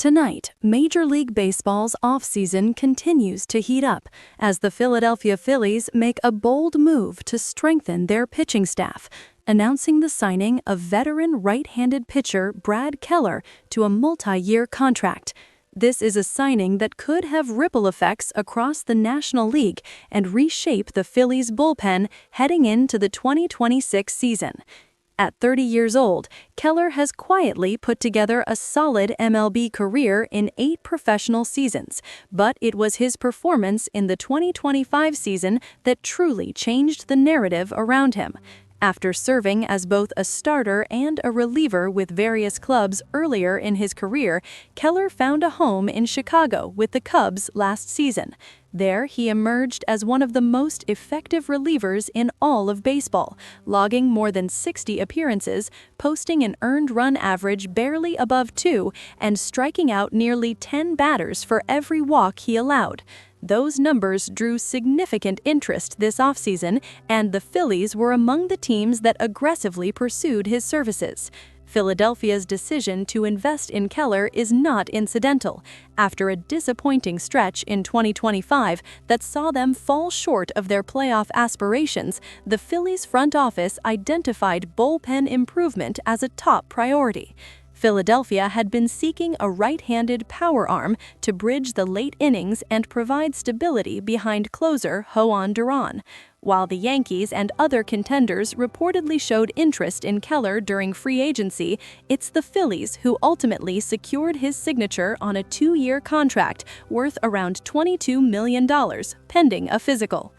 Tonight, Major League Baseball's offseason continues to heat up as the Philadelphia Phillies make a bold move to strengthen their pitching staff, announcing the signing of veteran right-handed pitcher Brad Keller to a multi-year contract. This is a signing that could have ripple effects across the National League and reshape the Phillies' bullpen heading into the 2026 season. At 30 years old, Keller has quietly put together a solid MLB career in 8 professional seasons, but it was his performance in the 2025 season that truly changed the narrative around him. After serving as both a starter and a reliever with various clubs earlier in his career, Keller found a home in Chicago with the Cubs last season. There, he emerged as one of the most effective relievers in all of baseball, logging more than 60 appearances, posting an earned run average barely above 2, and striking out nearly 10 batters for every walk he allowed. Those numbers drew significant interest this offseason, and the Phillies were among the teams that aggressively pursued his services. Philadelphia's decision to invest in Keller is not incidental. After a disappointing stretch in 2025 that saw them fall short of their playoff aspirations, the Phillies front office identified bullpen improvement as a top priority. Philadelphia had been seeking a right-handed power arm to bridge the late innings and provide stability behind closer Jhoan Duran. While the Yankees and other contenders reportedly showed interest in Keller during free agency, it's the Phillies who ultimately secured his signature on a 2-year contract worth around $22 million, pending a physical.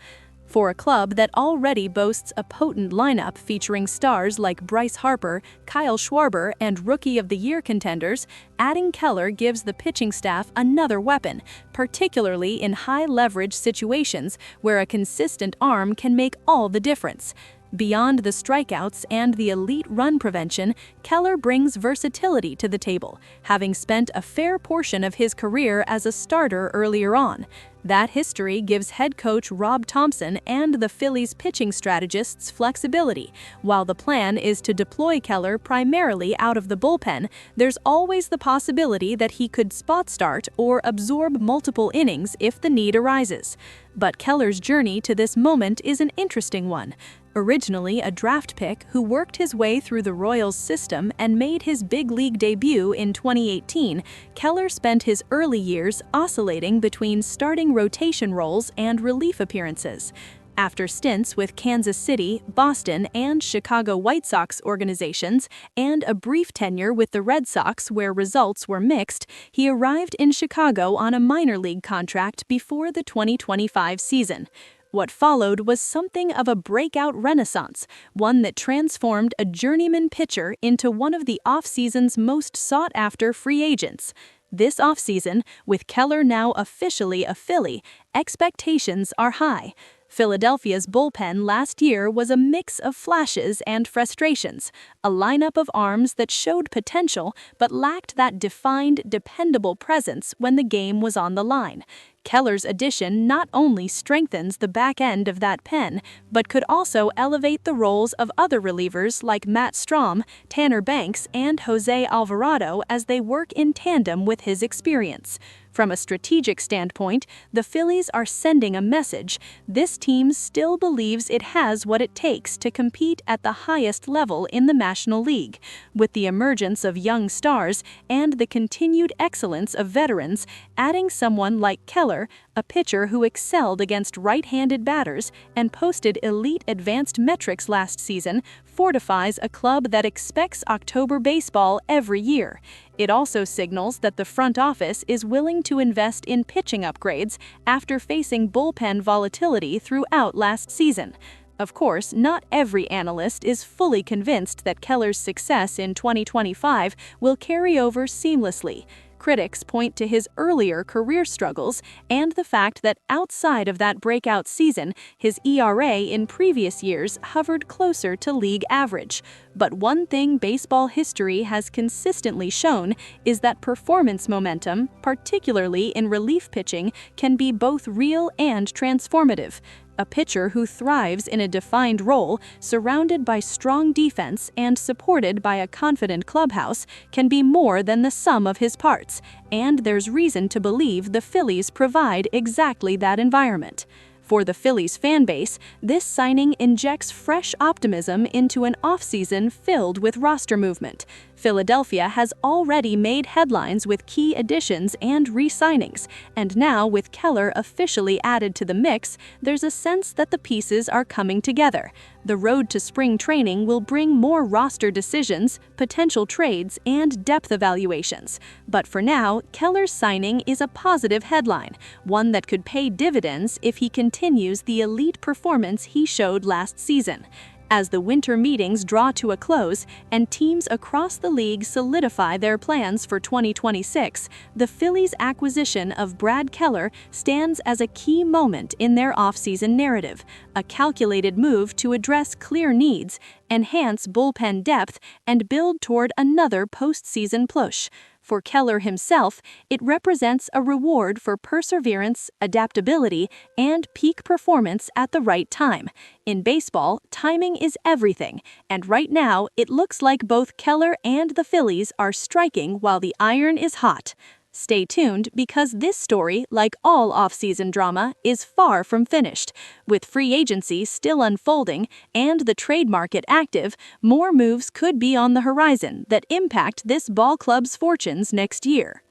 For a club that already boasts a potent lineup featuring stars like Bryce Harper, Kyle Schwarber, and Rookie of the Year contenders, adding Keller gives the pitching staff another weapon, particularly in high-leverage situations where a consistent arm can make all the difference. Beyond the strikeouts and the elite run prevention, Keller brings versatility to the table, having spent a fair portion of his career as a starter earlier on. That history gives head coach Rob Thompson and the Phillies pitching strategists flexibility. While the plan is to deploy Keller primarily out of the bullpen, there's always the possibility that he could spot start or absorb multiple innings if the need arises. But Keller's journey to this moment is an interesting one. Originally a draft pick who worked his way through the Royals system and made his big league debut in 2018, Keller spent his early years oscillating between starting rotation roles and relief appearances. After stints with Kansas City, Boston, and Chicago White Sox organizations, and a brief tenure with the Red Sox where results were mixed, he arrived in Chicago on a minor league contract before the 2025 season. What followed was something of a breakout renaissance, one that transformed a journeyman pitcher into one of the offseason's most sought-after free agents. This offseason, with Keller now officially a Philly, expectations are high. Philadelphia's bullpen last year was a mix of flashes and frustrations, a lineup of arms that showed potential but lacked that defined, dependable presence when the game was on the line. Keller's addition not only strengthens the back end of that pen, but could also elevate the roles of other relievers like Matt Strahm, Tanner Banks, and Jose Alvarado as they work in tandem with his experience. From a strategic standpoint, the Phillies are sending a message. This team still believes it has what it takes to compete at the highest level in the National League. With the emergence of young stars and the continued excellence of veterans, adding someone like Keller, a pitcher who excelled against right-handed batters and posted elite advanced metrics last season, fortifies a club that expects October baseball every year. It also signals that the front office is willing to invest in pitching upgrades after facing bullpen volatility throughout last season. Of course, not every analyst is fully convinced that Keller's success in 2025 will carry over seamlessly. Critics point to his earlier career struggles and the fact that outside of that breakout season, his ERA in previous years hovered closer to league average. But one thing baseball history has consistently shown is that performance momentum, particularly in relief pitching, can be both real and transformative. A pitcher who thrives in a defined role, surrounded by strong defense and supported by a confident clubhouse, can be more than the sum of his parts, and there's reason to believe the Phillies provide exactly that environment. For the Phillies fan base, this signing injects fresh optimism into an offseason filled with roster movement. Philadelphia has already made headlines with key additions and re-signings, and now with Keller officially added to the mix, there's a sense that the pieces are coming together. The road to spring training will bring more roster decisions, potential trades, and depth evaluations. But for now, Keller's signing is a positive headline, one that could pay dividends if he continues the elite performance he showed last season. As the winter meetings draw to a close and teams across the league solidify their plans for 2026, the Phillies' acquisition of Brad Keller stands as a key moment in their offseason narrative, a calculated move to address clear needs, enhance bullpen depth, and build toward another postseason push. For Keller himself, it represents a reward for perseverance, adaptability, and peak performance at the right time. In baseball, timing is everything, and right now it looks like both Keller and the Phillies are striking while the iron is hot. Stay tuned because this story, like all off-season drama, is far from finished. With free agency still unfolding and the trade market active, more moves could be on the horizon that impact this ball club's fortunes next year.